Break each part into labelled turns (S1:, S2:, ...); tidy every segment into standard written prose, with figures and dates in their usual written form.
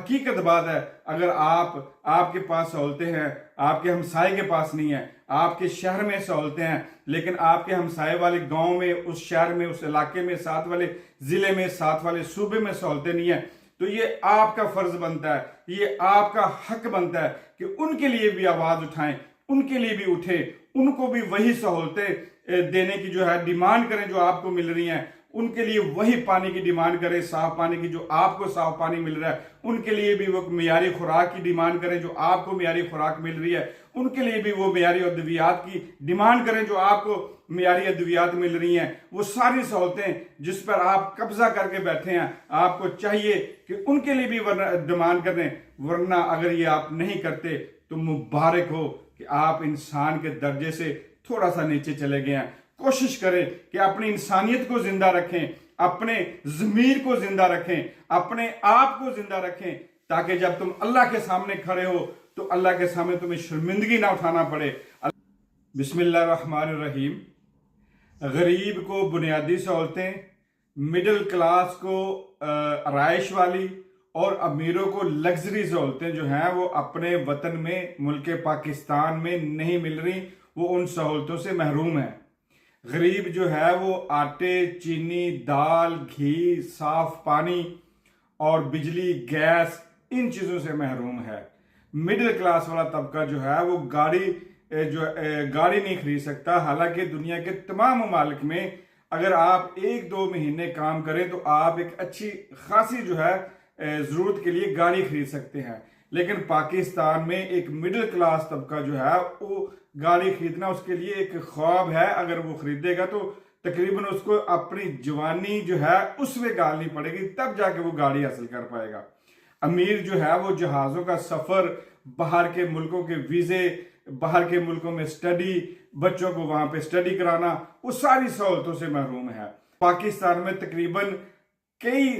S1: हकीकत बात है, अगर आपके पास सहूलतें हैं, आपके हमसाए के पास नहीं है, आपके शहर में सहूलतें हैं, लेकिन आपके हमसाए वाले गांव में, उस शहर में, उस इलाके में, साथ वाले जिले में, साथ वाले सूबे में सहूलतें नहीं है, तो ये आपका फर्ज बनता है, ये आपका हक बनता है कि उनके लिए भी आवाज उठाएं, उनके लिए भी उठे, उनको भी वही सहूलतें देने की जो है डिमांड करें जो आपको मिल रही हैं, उनके लिए वही पानी की डिमांड करें, साफ पानी की, जो आपको साफ पानी मिल रहा है, उनके लिए भी वो मियारी खुराक की डिमांड करें जो आपको मियारी खुराक मिल रही है, उनके लिए भी वो मियारी अद्वियात की डिमांड करें जो आपको मियारी अद्वियात मिल रही हैं। वो सारी सहूलतें जिस पर आप कब्जा करके बैठे हैं, आपको चाहिए कि उनके लिए भी डिमांड करें, वरना अगर ये आप नहीं करते तो मुबारक हो कि आप इंसान के दर्जे से थोड़ा सा नीचे चले गए हैं। कोशिश करें कि अपनी इंसानियत को जिंदा रखें, अपने ज़मीर को जिंदा रखें, अपने आप को जिंदा रखें, ताकि जब तुम अल्लाह के सामने खड़े हो तो अल्लाह के सामने तुम्हें शर्मिंदगी ना उठाना पड़े। बिस्मिल्लाहिर्रहमानिर्रहीम। गरीब को बुनियादी सहूलतें, मिडिल क्लास को आराइश वाली और अमीरों को लग्जरी सहूलतें जो हैं वो अपने वतन में, मुल्क पाकिस्तान में नहीं मिल रही, वो उन सहूलतों से महरूम है। गरीब जो है वो आटे, चीनी, दाल, घी, साफ पानी और बिजली, गैस, इन चीज़ों से महरूम है। मिडिल क्लास वाला तबका जो है वो गाड़ी नहीं खरीद सकता। हालांकि दुनिया के तमाम ममालिक में अगर आप 1-2 महीने काम करें तो आप एक अच्छी खासी जो है ज़रूरत के लिए गाड़ी खरीद सकते हैं, लेकिन पाकिस्तान में एक मिडिल क्लास तबका जो है वो गाड़ी खरीदना उसके लिए एक ख्वाब है। अगर वो खरीदेगा तो तकरीबन उसको अपनी जवानी जो है उसमें गालनी पड़ेगी, तब जाके वो गाड़ी हासिल कर पाएगा। अमीर जो है वो जहाज़ों का सफ़र, बाहर के मुल्कों के वीज़े, बाहर के मुल्कों में स्टडी, बच्चों को वहाँ पे स्टडी कराना, वो सारी सहूलतों से महरूम है। पाकिस्तान में तकरीबन कई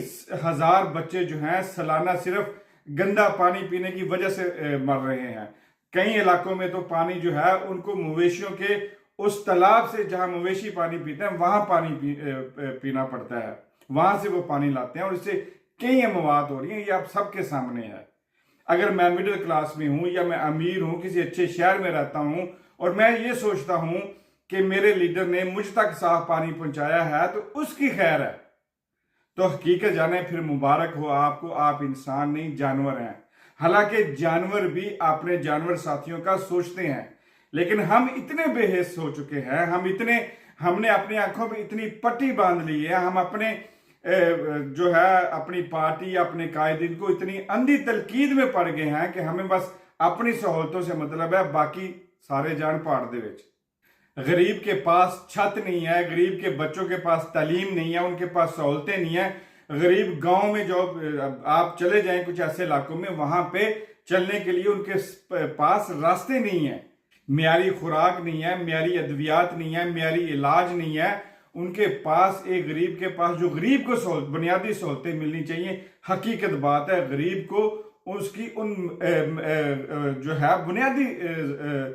S1: हजार बच्चे जो हैं सालाना सिर्फ गंदा पानी पीने की वजह से मर रहे हैं। कई इलाकों में तो पानी जो है उनको मवेशियों के उस तालाब से जहां मवेशी पानी पीते हैं वहां पानी पीना पड़ता है, वहां से वो पानी लाते हैं और इससे कई अमवात हो रही हैं। ये आप सबके सामने है। अगर मैं मिडिल क्लास में हूं या मैं अमीर हूं, किसी अच्छे शहर में रहता हूं और मैं ये सोचता हूं कि मेरे लीडर ने मुझ तक साफ पानी पहुंचाया है तो उसकी खैर है, तो हकीकत जाने फिर मुबारक हो आपको, आप इंसान नहीं जानवर हैं। हालांकि जानवर भी अपने जानवर साथियों का सोचते हैं, लेकिन हम इतने बेहिस हो चुके हैं, हमने अपनी आंखों में इतनी पट्टी बांध ली है, हम अपने जो है अपनी पार्टी, अपने कायदीन को इतनी अंधी तलकीद में पड़ गए हैं कि हमें बस अपनी सहूलतों से मतलब है, बाकी सारे जान पहाड़ दे विच। गरीब के पास छत नहीं है, गरीब के बच्चों के पास तालीम नहीं है, उनके पास सहूलतें नहीं है। गरीब गांव में जो आप चले जाएं कुछ ऐसे इलाकों में, वहां पे चलने के लिए उनके पास रास्ते नहीं है, मियारी खुराक नहीं है, मियारी अद्वियात नहीं है, मियारी इलाज नहीं है। उनके पास, एक गरीब के पास जो गरीब को बुनियादी सहूलतें मिलनी चाहिए, हकीकत बात है गरीब को उसकी उन जो है बुनियादी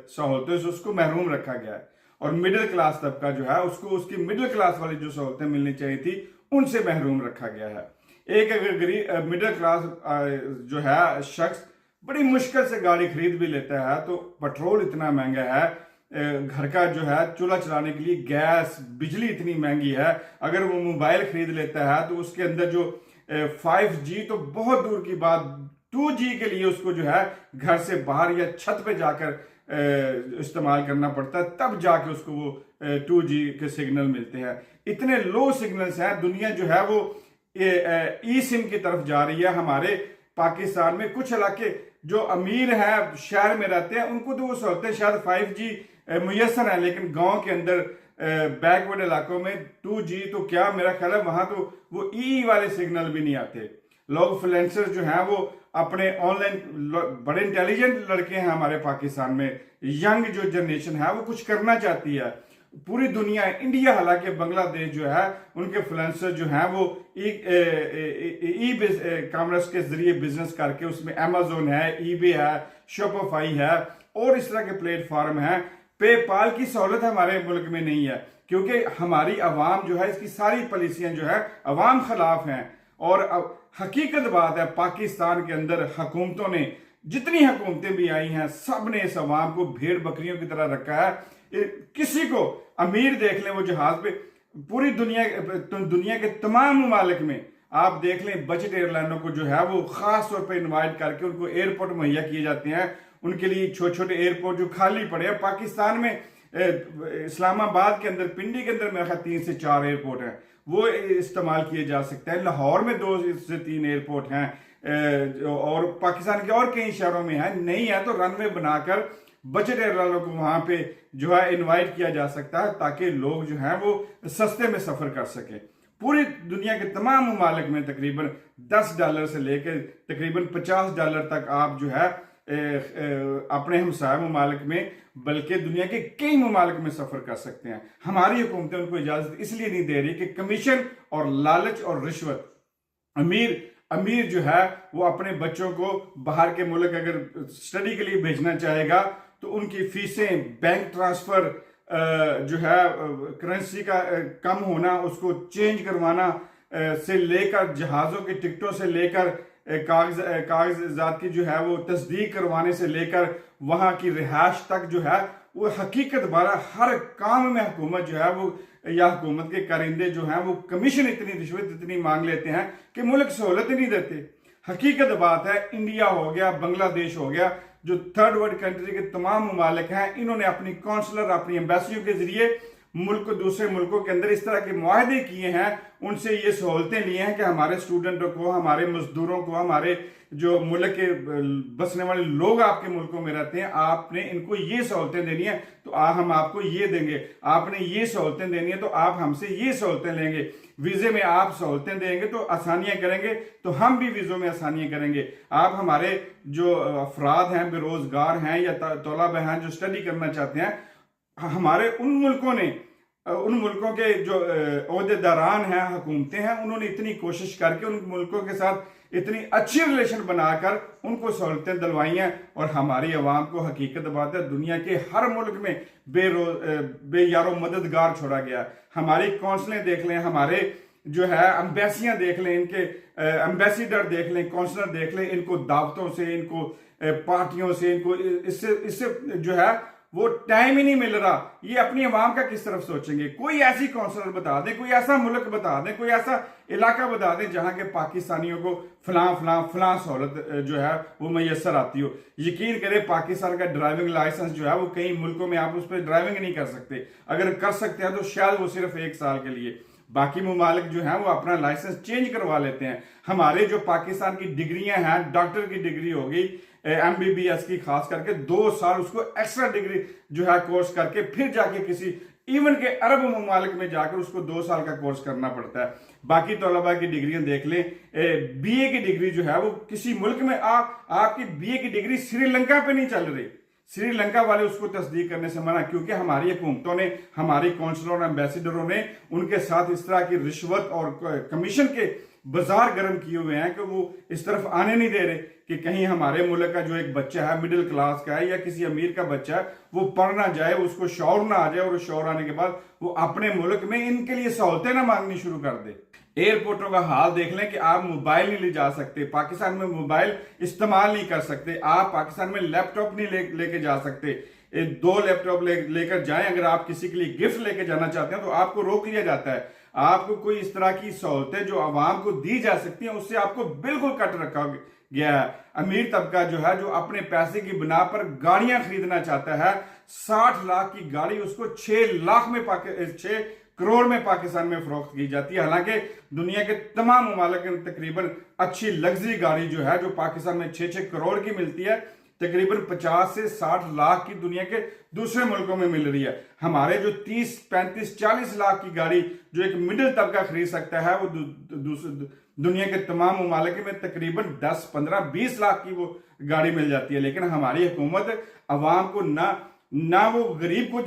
S1: सहूलतों से उसको महरूम रखा गया है, और मिडिल क्लास तबका जो है उसको उसकी मिडिल क्लास वाली जो सहूलतें मिलनी चाहिए थी उनसे महरूम रखा गया है। एक अगर गरीब मिडिल क्लास जो है शख्स बड़ी मुश्किल से गाड़ी खरीद भी लेता है तो पेट्रोल इतना महंगा है, घर का जो है चूल्हा चलाने के लिए गैस, बिजली इतनी महंगी है। अगर वो मोबाइल खरीद लेता है तो उसके अंदर जो 5G तो बहुत दूर की बात, 2G के लिए उसको जो है घर से बाहर या छत पे जाकर इस्तेमाल करना पड़ता है, तब जाके उसको वो 2G के सिग्नल मिलते हैं। इतने लो सिग्नल्स हैं, दुनिया जो है वो ई सिम की तरफ जा रही है। हमारे पाकिस्तान में कुछ इलाके जो अमीर हैं, शहर में रहते हैं, उनको तो वो सहूलतें शायद 5G मुयसर है, लेकिन गांव के अंदर बैकवर्ड इलाकों में 2G तो क्या, मेरा ख्याल है वहां तो वो ई वाले सिग्नल भी नहीं आते। लोग फ्रीलांसर जो हैं वो अपने ऑनलाइन, बड़े इंटेलिजेंट लड़के हैं हमारे पाकिस्तान में, यंग जो जनरेशन है वो कुछ करना चाहती है। पूरी दुनिया, इंडिया हालांकि बांग्लादेश जो है, उनके फ्रीलांसर जो हैं वो ई कॉमर्स के जरिए बिजनेस करके, उसमें अमेजोन है, ईबे है, शॉपिफाई है और इस तरह के प्लेटफॉर्म हैं। पेपाल की सहूलत हमारे मुल्क में नहीं है क्योंकि हमारी अवाम जो है, इसकी सारी पॉलिसियां जो है अवाम खिलाफ हैं। और हकीकत बात है, पाकिस्तान के अंदर हुकूमतों ने, जितनी हुकूमतें भी आई हैं, सब ने इस अवाम को भेड़ बकरियों की तरह रखा है। किसी को अमीर देख लें वो जहाज पे, पूरी दुनिया के तमाम ममालिक में आप देख लें, बजट एयरलाइनों को जो है वो खास तौर पे इनवाइट करके उनको एयरपोर्ट मुहैया किए जाते हैं। उनके लिए छोटे छोटे एयरपोर्ट जो खाली पड़े हैं पाकिस्तान में, इस्लामाबाद के अंदर, पिंडी के अंदर मेरे ख्याल 3 से 4 एयरपोर्ट हैं, वो इस्तेमाल किए जा सकते हैं। लाहौर में 2 से 3 एयरपोर्ट हैं, और पाकिस्तान के और कई शहरों में है। नहीं है तो रनवे बनाकर बजट एयरलाइनों को वहां पे जो है इनवाइट किया जा सकता है, ताकि लोग जो है वो सस्ते में सफर कर सके। पूरी दुनिया के तमाम ममालिक में तकरीबन $10 से लेकर तकरीबन $50 तक आप जो है अपने हमसाय ममालिक में, बल्कि दुनिया के कई ममालिक में सफर कर सकते हैं। हमारी हुकूमतें उनको इजाजत इसलिए नहीं दे रही कि कमीशन और लालच और रिश्वत, अमीर जो है वो अपने बच्चों को बाहर के मुल्क अगर स्टडी के लिए भेजना चाहेगा तो उनकी फीसें, बैंक ट्रांसफर जो है, करेंसी का कम होना, उसको चेंज करवाना से लेकर, जहाज़ों की टिकटों से लेकर, कागजात की जो है वो तस्दीक करवाने से लेकर वहाँ की रिहाइश तक जो है वो हकीकत बारा हर काम में हुकूमत जो है वो, या हुकूमत के कारिंदे जो हैं वो कमीशन इतनी, रिश्वत इतनी मांग लेते हैं कि मुल्क सहूलत नहीं देते। हकीकत बात है, इंडिया हो गया, बांग्लादेश हो गया, जो थर्ड वर्ल्ड कंट्री के तमाम ममालिक हैं, इन्होंने अपनी कौंसलर, अपनी एम्बेसियों के जरिए मुल्क, दूसरे मुल्कों के अंदर इस तरह के मुआहदे किए हैं, उनसे ये सहूलतें लिए हैं कि हमारे स्टूडेंटों को, हमारे मजदूरों को, हमारे जो मुल्क के बसने वाले लोग आपके मुल्कों में रहते हैं, आपने इनको ये सहूलतें देनी है तो हम आपको ये देंगे, आपने ये सहूलतें देनी है तो आप हमसे ये सहूलतें लेंगे, वीजे में आप सहूलतें देंगे तो आसानियां करेंगे तो हम भी वीजों में आसानियां करेंगे। आप हमारे जो अफराद हैं, बेरोजगार हैं या तलबा हैं जो स्टडी करना चाहते हैं, हमारे उन मुल्कों के जो ओहदेदारान हैं, हुकूमतें हैं, उन्होंने इतनी कोशिश करके उन मुल्कों के साथ इतनी अच्छी रिलेशन बनाकर उनको सहूलतें दिलवाई हैं। और हमारी अवाम को, हकीकत बात है, दुनिया के हर मुल्क में बेयारो मददगार छोड़ा गया। हमारी कौंसलें देख लें, हमारे जो है एम्बेसियां देख लें, इनके एम्बेसिडर देख लें, कौंसलर देख लें, इनको दावतों से, इनको पार्टियों से, इनको इससे जो है वो टाइम ही नहीं मिल रहा। ये अपनी अवाम का किस तरफ सोचेंगे? कोई ऐसी कौंसलर बता दें, कोई ऐसा मुल्क बता दें, कोई ऐसा इलाका बता दें जहां के पाकिस्तानियों को फलां सहूलत जो है वो मैसर आती हो। यकीन करें, पाकिस्तान का ड्राइविंग लाइसेंस जो है वो कई मुल्कों में आप उस पर ड्राइविंग नहीं कर सकते। अगर कर सकते हैं तो शायद वो सिर्फ 1 साल के लिए। बाकी ममालिक जो है वो अपना लाइसेंस चेंज करवा लेते हैं। हमारे जो पाकिस्तान की डिग्रियां हैं, डॉक्टर की डिग्री हो गई, MBBS की खास करके 2 साल उसको एक्स्ट्रा डिग्री जो है कोर्स करके फिर जाके किसी इवन के अरब ममालिक में जाकर उसको 2 साल का कोर्स करना पड़ता है। बाकी तलबा की डिग्रियां देख लें, BA की डिग्री जो है वो किसी मुल्क में आपकी BA की डिग्री श्रीलंका पे नहीं चल रही। श्रीलंका वाले उसको तस्दीक करने से मना, क्योंकि हमारी हुकूमतों ने, हमारी कौंसलरों और एम्बेसडरों ने उनके साथ इस तरह की रिश्वत और कमीशन के बाजार गर्म किए हुए हैं कि वो इस तरफ आने नहीं दे रहे कि कहीं हमारे मुल्क का जो एक बच्चा है, मिडिल क्लास का है या किसी अमीर का बच्चा है, वो पढ़ ना जाए, उसको शौर ना आ जाए, और शौर आने के बाद वो अपने मुल्क में इनके लिए सहूलतें ना मांगनी शुरू कर दे। एयरपोर्टों का हाल देख लें कि आप मोबाइल नहीं ले जा सकते, पाकिस्तान में मोबाइल इस्तेमाल नहीं कर सकते, आप पाकिस्तान में लैपटॉप नहीं लेके जा सकते। 2 लैपटॉप लेकर जाएं, अगर आप किसी के लिए गिफ्ट लेके जाना चाहते हैं तो आपको रोक लिया जाता है। आपको कोई इस तरह की सहूलतें जो आवाम को दी जा सकती हैं उससे आपको बिल्कुल कट रखा गया है। अमीर तबका जो है, जो अपने पैसे की बिना पर गाड़ियां खरीदना चाहता है, 60 लाख की गाड़ी उसको 6 करोड़ में पाकिस्तान में फरोख्त की जाती है। हालांकि दुनिया के तमाम ममालिक में तकरीबन अच्छी लग्जरी गाड़ी जो है जो पाकिस्तान में 6 करोड़ की मिलती है, तकरीबन 50 से 60 लाख की दुनिया के दूसरे मुल्कों में मिल रही है। हमारे जो 30, 35, 40 लाख की गाड़ी जो एक मिडिल तबका खरीद सकता है, वो दुनिया के तमाम ममालिक में तकरीबन 10, 15, 20 लाख की वो गाड़ी मिल जाती है। लेकिन हमारी हुकूमत अवाम को ना वो गरीब को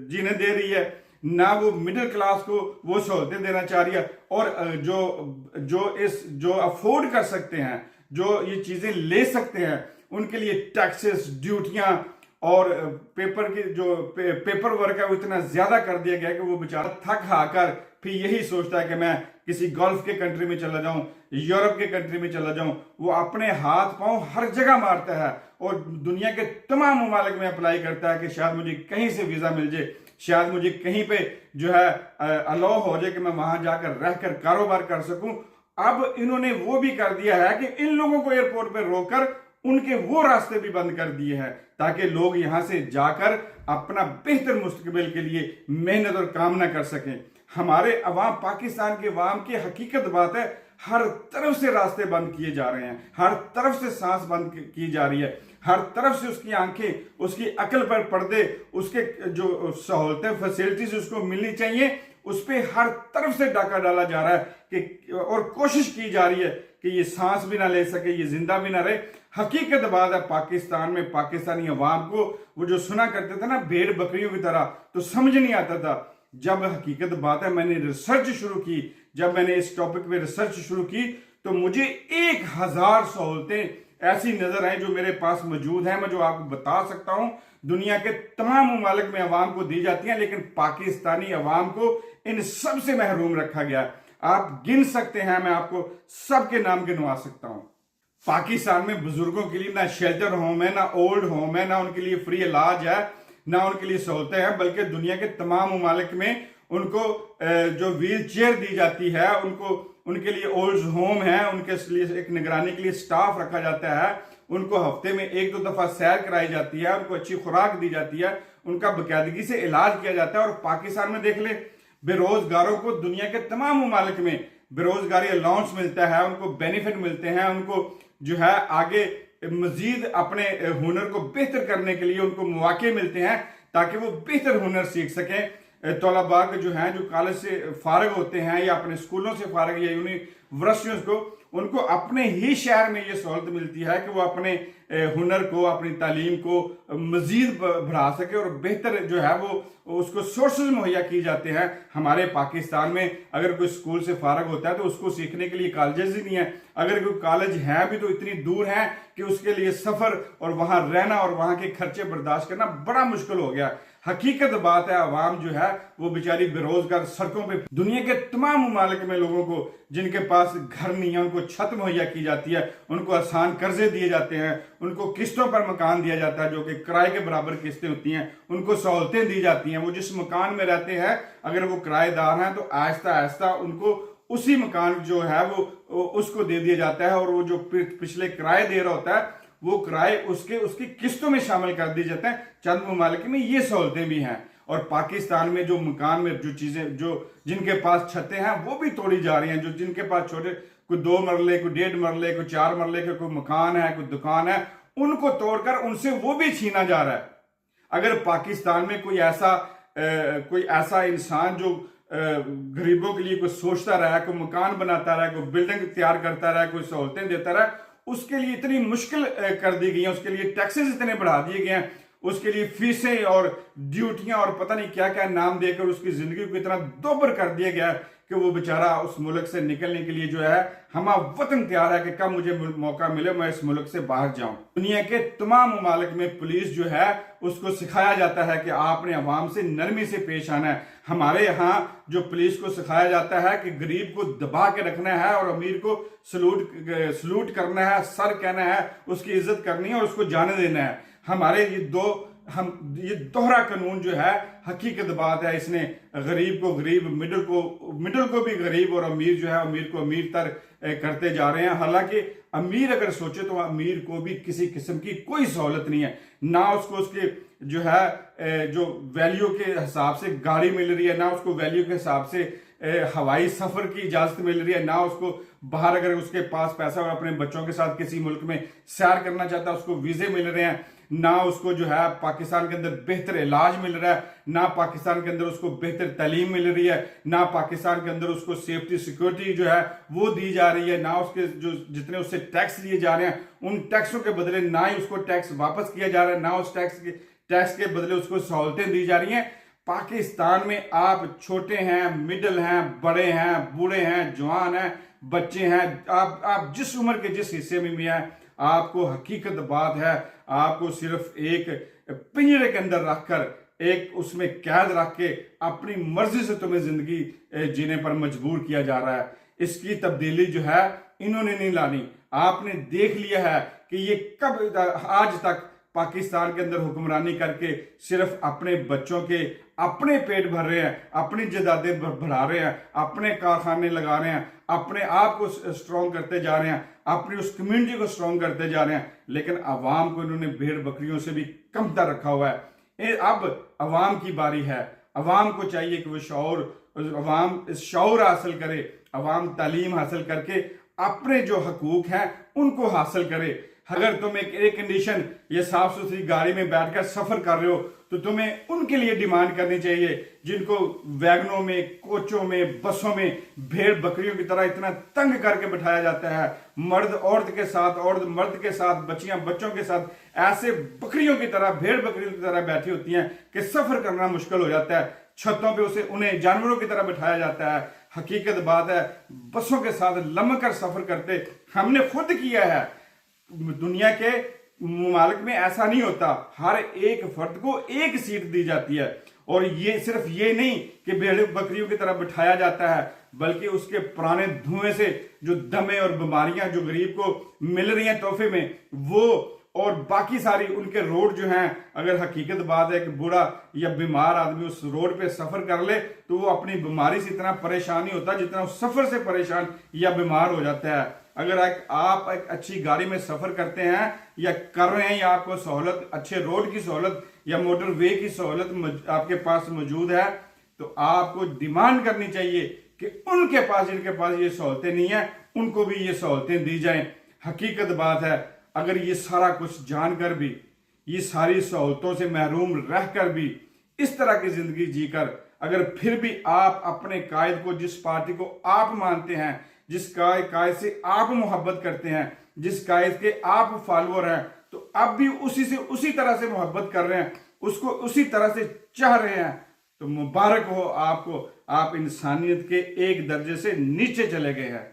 S1: जीने दे रही है, ना वो मिडिल क्लास को वो सहूलतें देना चाह रही है। और जो अफोर्ड कर सकते हैं, जो ये चीजें ले सकते हैं, उनके लिए टैक्सेस, ड्यूटियां और पेपर की जो पेपर वर्क है वो इतना ज्यादा कर दिया गया कि वो बेचारा थक हाकर फिर यही सोचता है कि मैं किसी गल्फ के कंट्री में चला जाऊं, यूरोप के कंट्री में चला जाऊं। वो अपने हाथ पांव हर जगह मारता है और दुनिया के तमाम ममालिक में अप्लाई करता है कि शायद मुझे कहीं से वीजा मिल जाए, शायद मुझे कहीं पे जो है अलाउ हो जाए कि मैं वहां जाकर रहकर कारोबार कर सकूं। अब इन्होंने वो भी कर दिया है कि इन लोगों को एयरपोर्ट पे रोककर उनके वो रास्ते भी बंद कर दिए हैं ताकि लोग यहां से जाकर अपना बेहतर मुस्तकबिल के लिए मेहनत और काम ना कर सकें। हमारे अवाम, पाकिस्तान के अवाम की हकीकत बात है, हर तरफ से रास्ते बंद किए जा रहे हैं, हर तरफ से सांस बंद की जा रही है, हर तरफ से उसकी आंखें, उसकी अकल पर पर्दे, उसके जो सहूलतें, फैसिलिटीज उसको मिलनी चाहिए, उस पर हर तरफ से डाका डाला जा रहा है कि और कोशिश की जा रही है कि ये सांस भी ना ले सके, ये जिंदा भी ना रहे। हकीकत बात है, पाकिस्तान में पाकिस्तानी अवाम को वो जो सुना करते थे ना भेड़ बकरियों की तरह, तो समझ नहीं आता था। जब हकीकत बात है मैंने रिसर्च शुरू की, जब मैंने इस टॉपिक पे रिसर्च शुरू की तो मुझे 1000 सहूलतें ऐसी नजर आई जो मेरे पास मौजूद हैं, मैं जो आपको बता सकता हूं दुनिया के तमाम ममालिक में अवाम को दी जाती हैं, लेकिन पाकिस्तानी अवाम को इन सब से महरूम रखा गया। आप गिन सकते हैं, मैं आपको सबके नाम गिनवा सकता हूं। पाकिस्तान में बुजुर्गों के लिए ना शेल्टर होम है, ना ओल्ड होम है, ना उनके लिए फ्री इलाज है, ना उनके लिए सहूलतें हैं, बल्कि दुनिया के तमाम ममालिक में उनको जो व्हील चेयर दी जाती है, उनके लिए ओल्ड होम है, उनके लिए एक निगरानी के लिए स्टाफ रखा जाता है, उनको हफ्ते में 1-2 दफा सैर कराई जाती है, उनको अच्छी खुराक दी जाती है, उनका बाकायदगी से इलाज किया जाता है। और पाकिस्तान में देख ले, बेरोजगारों को दुनिया के तमाम ममालिक में बेरोजगारी अलाउंस मिलता है, उनको बेनिफिट मिलते हैं, उनको जो है आगे मजीद अपने हुनर को बेहतर करने के लिए उनको मौके मिलते हैं ताकि वो बेहतर हुनर सीख सकें। तलबा जो हैं, जो कॉलेज से फारग होते हैं या अपने स्कूलों से फारग या यूनिवर्सिटियों को, उनको अपने ही शहर में ये सहूलत मिलती है कि वो अपने हुनर को, अपनी तालीम को मजीद बढ़ा सके और बेहतर जो है वो उसको सोर्सेज मुहैया किए जाते हैं। हमारे पाकिस्तान में अगर कोई स्कूल से फारग होता है तो उसको सीखने के लिए कॉलेजेस ही नहीं है, अगर कोई कॉलेज है भी तो इतनी दूर है कि उसके लिए सफर और वहां रहना और वहां के खर्चे बर्दाश्त करना बड़ा मुश्किल हो गया। हकीकत बात है, अवाम जो है वो बेचारी बेरोजगार सड़कों पे, दुनिया के तमाम ममालिक में लोगों को जिनके पास घर नहीं है उनको छत मुहैया की जाती है, उनको आसान कर्जे दिए जाते हैं, उनको किस्तों पर मकान दिया जाता है जो कि किराए के बराबर किस्तें होती हैं, उनको सहूलतें दी जाती हैं। वो जिस मकान में रहते हैं अगर वो किराएदार हैं तो आहिस्ता आहिस्ता उनको उसी मकान जो है वो उसको दे दिया जाता है और वो जो पिछले किराए दे रहा होता है वो किराए उसकी किस्तों में शामिल कर दिए जाते हैं। चंद ममालिक में ये सहूलतें भी हैं और पाकिस्तान में जो मकान में जो चीजें जो जिनके पास छतें हैं वो भी तोड़ी जा रही हैं, जो जिनके पास छोटे कोई 2 मरले, कोई 1.5 मरले, कोई 4 मरले के कोई मकान है, कोई दुकान है, उनको तोड़कर उनसे वो भी छीना जा रहा है। अगर पाकिस्तान में कोई ऐसा इंसान जो गरीबों के लिए कोई सोचता रहा, कोई मकान बनाता रहा, कोई बिल्डिंग तैयार करता रहा, कोई सहूलतें देता रहा, उसके लिए इतनी मुश्किल कर दी गई है, उसके लिए टैक्सेस इतने बढ़ा दिए गए हैं, उसके लिए फीसें और ड्यूटियां और पता नहीं क्या क्या नाम देकर उसकी जिंदगी को इतना दोबर कर दिया गया कि वो बेचारा उस मुल्क से निकलने के लिए जो है हमा वतन तैयार है कि कब मुझे मौका मिले मैं इस मुल्क से बाहर जाऊं। दुनिया के तमाम ममालिक में पुलिस जो है उसको सिखाया जाता है कि आपने अवाम से नरमी से पेश आना है। हमारे यहाँ जो पुलिस को सिखाया जाता है कि गरीब को दबा के रखना है और अमीर को सलूट करना है, सर कहना है, उसकी इज्जत करनी है और उसको जाने देना है। हमारे ये दोहरा कानून जो है, हकीकत बात है, इसने गरीब को गरीब, मिडिल को भी गरीब और अमीर जो है अमीर को अमीर तर करते जा रहे हैं। हालांकि अमीर अगर सोचे तो अमीर को भी किसी किस्म की कोई सहूलत नहीं है, ना उसको उसके जो है जो वैल्यू के हिसाब से गाड़ी मिल रही है, ना उसको वैल्यू के हिसाब से हवाई सफर की इजाजत मिल रही है, ना उसको बाहर अगर उसके पास पैसा और अपने बच्चों के साथ किसी मुल्क में सैर करना चाहता है उसको वीजे मिल रहे हैं, ना उसको जो है पाकिस्तान के अंदर बेहतर इलाज मिल रहा है, ना पाकिस्तान के अंदर उसको बेहतर तालीम मिल रही है, ना पाकिस्तान के अंदर उसको सेफ्टी सिक्योरिटी जो है वो दी जा रही है, ना उसके जो जितने उससे टैक्स लिए जा रहे हैं उन टैक्सों के बदले ना ही उसको टैक्स वापस किया जा रहा है, ना उस टैक्स के बदले उसको सहूलतें दी जा रही हैं। पाकिस्तान में आप छोटे हैं, मिडिल हैं, बड़े हैं, बूढ़े हैं, जवान हैं, बच्चे हैं, आप जिस उम्र के जिस हिस्से में भी हैं, आपको हकीकत बात है, आपको सिर्फ एक पिंजरे के अंदर रखकर, एक उसमें कैद रख के अपनी मर्जी से तुम्हें जिंदगी जीने पर मजबूर किया जा रहा है। इसकी तब्दीली जो है इन्होंने नहीं लानी। आपने देख लिया है कि ये कब आज तक पाकिस्तान के अंदर हुक्मरानी करके सिर्फ अपने बच्चों के अपने पेट भर रहे हैं, अपनी जायदादें बढ़ा रहे हैं, अपने कारखाने लगा रहे हैं, अपने आप को स्ट्रॉन्ग करते जा रहे हैं, अपनी उस कम्युनिटी को स्ट्रॉन्ग करते जा रहे हैं, लेकिन अवाम को इन्होंने भेड़ बकरियों से भी कमतर रखा हुआ है। अब अवाम की बारी है। अवाम को चाहिए कि वो अवाम शऊर हासिल करे, अवाम तालीम हासिल करके अपने जो हकूक हैं उनको हासिल करे। अगर तुम एक एयर कंडीशन या साफ सुथरी गाड़ी में बैठकर सफर कर रहे हो तो तुम्हें उनके लिए डिमांड करनी चाहिए जिनको वैगनों में, कोचों में, बसों में भेड़ बकरियों की तरह इतना तंग करके बिठाया जाता है। मर्द औरत के साथ, औरत मर्द के साथ, बच्चियां बच्चों के साथ ऐसे बकरियों की तरह, भेड़ बकरियों की तरह बैठी होती हैं कि सफर करना मुश्किल हो जाता है। छतों पे उन्हें जानवरों की तरह बिठाया जाता है। हकीकत बात है, बसों के साथ लमक कर सफर करते हमने खुद किया है। दुनिया के मुमालिक में ऐसा नहीं होता, हर एक फर्द को एक सीट दी जाती है। और ये सिर्फ ये नहीं कि भेड़ बकरियों की तरह बिठाया जाता है, बल्कि उसके पुराने धुएं से जो दमे और बीमारियां जो गरीब को मिल रही हैं तोहफे में, वो और बाकी सारी उनके रोड जो हैं, अगर हकीकत बात है कि बूढ़ा या बीमार आदमी उस रोड पे सफर कर ले तो वो अपनी बीमारी से इतना परेशान नहीं होता जितना उस सफर से परेशान या बीमार हो जाता है। अगर आप एक अच्छी गाड़ी में सफर करते हैं या कर रहे हैं, या आपको सहूलत, अच्छे रोड की सहूलत या मोटर वे की सहूलत आपके पास मौजूद है, तो आपको डिमांड करनी चाहिए कि उनके पास, जिनके पास ये सहूलतें नहीं है, उनको भी ये सहूलतें दी जाएं। हकीकत बात है, अगर ये सारा कुछ जानकर भी, ये सारी सहूलतों से महरूम रहकर भी इस तरह की जिंदगी जीकर अगर फिर भी आप अपने कायद को, जिस पार्टी को आप मानते हैं, जिस कायद से आप मोहब्बत करते हैं, जिस कायद के आप फॉलोअर हैं, तो अब भी उसी तरह से मोहब्बत कर रहे हैं, उसको उसी तरह से चाह रहे हैं, तो मुबारक हो आपको, आप इंसानियत के एक दर्जे से नीचे चले गए हैं।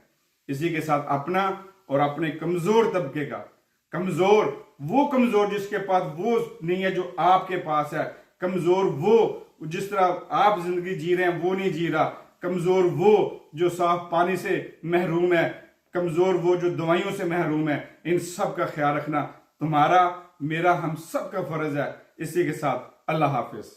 S1: इसी के साथ अपना और अपने कमजोर तबके का, वो कमजोर जिसके पास वो नहीं है जो आपके पास है, कमजोर वो जिस तरह आप जिंदगी जी रहे हैं वो नहीं जी रहा, कमजोर वो जो साफ पानी से महरूम है, कमजोर वो जो दवाइयों से महरूम है, इन सब का ख्याल रखना तुम्हारा, मेरा, हम सब का फर्ज है। इसी के साथ अल्लाह हाफिज।